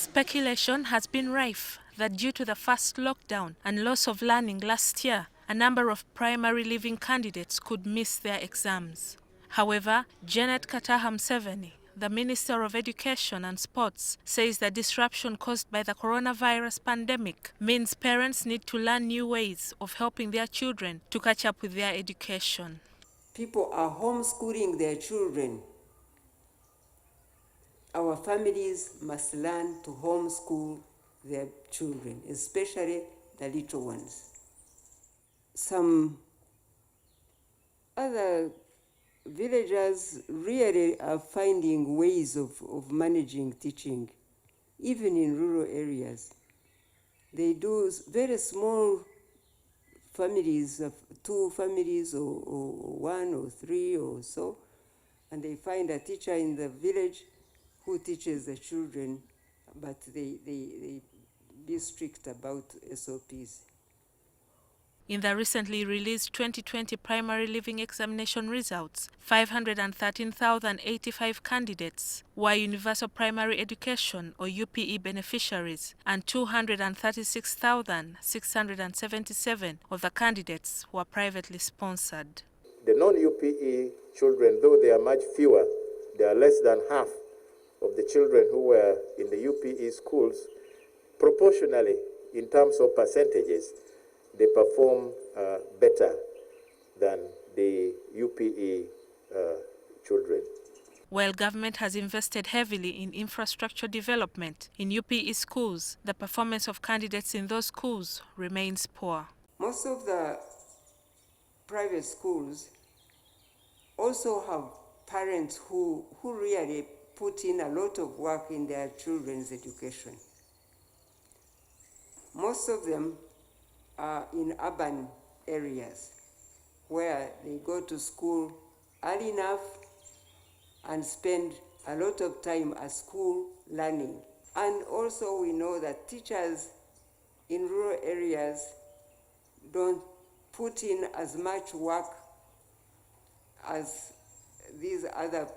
Speculation has been rife that due to the first lockdown and loss of learning last year, a number of primary leaving candidates could miss their exams. However, Janet Kataham-Seveni, the Minister of Education and Sports, says the disruption caused by the coronavirus pandemic means parents need to learn new ways of helping their children to catch up with their education. People are homeschooling their children. Our families must learn to homeschool their children, especially the little ones. Some other villagers really are finding ways of managing teaching, even in rural areas. They do very small families of 2 families or 1 or 3 or so, and they find a teacher in the village who teaches the children, but they be strict about SOPs. In the recently released 2020 primary leaving examination results, 513,085 candidates were universal primary education or UPE beneficiaries, and 236,677 of the candidates were privately sponsored. The non-UPE children, though they are much fewer, they are less than half of the children who were in the UPE schools. Proportionally, in terms of percentages, they perform better than the UPE children. While government has invested heavily in infrastructure development in UPE schools, the performance of candidates in those schools remains poor. Most of the private schools also have parents who really put in a lot of work in their children's education. Most of them are in urban areas where they go to school early enough and spend a lot of time at school learning. And also we know that teachers in rural areas don't put in as much work as these other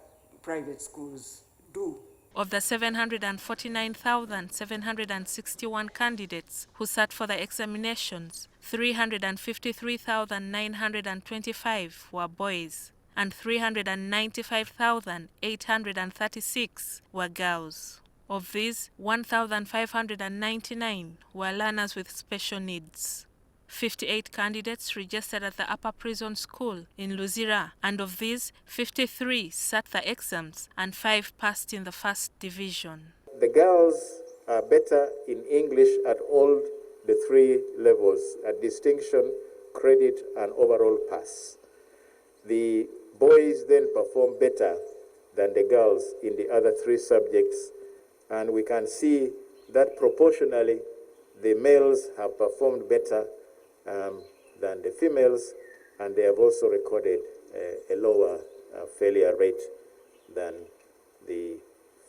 private schools do. Of the 749,761 candidates who sat for the examinations, 353,925 were boys and 395,836 were girls. Of these, 1,599 were learners with special needs. 58 candidates registered at the Upper Prison School in Luzira, and of these, 53 sat the exams and 5 passed in the first division. The girls are better in English at all the 3 levels, at distinction, credit, and overall pass. The boys then perform better than the girls in the other 3 subjects, and we can see that proportionally the males have performed better than the females, and they have also recorded a lower failure rate than the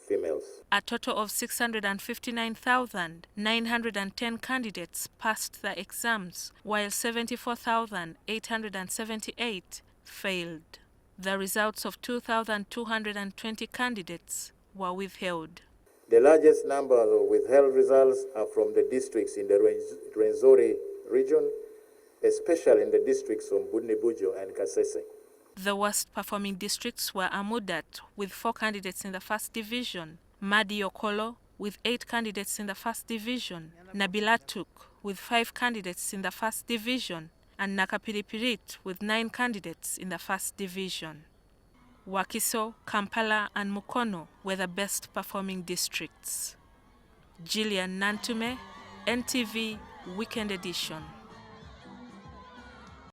females. A total of 659,910 candidates passed the exams, while 74,878 failed. The results of 2,220 candidates were withheld. The largest number of withheld results are from the districts in the Rwenzori region, especially in the districts of Budnebujo and Kasese. The worst performing districts were Amudat with 4 candidates in the first division, Madi Okolo with 8 candidates in the first division, Nabilatuk with 5 candidates in the first division, and Nakapilipirit with 9 candidates in the first division. Wakiso, Kampala, and Mukono were the best performing districts. Gillian Nantume, NTV Weekend Edition.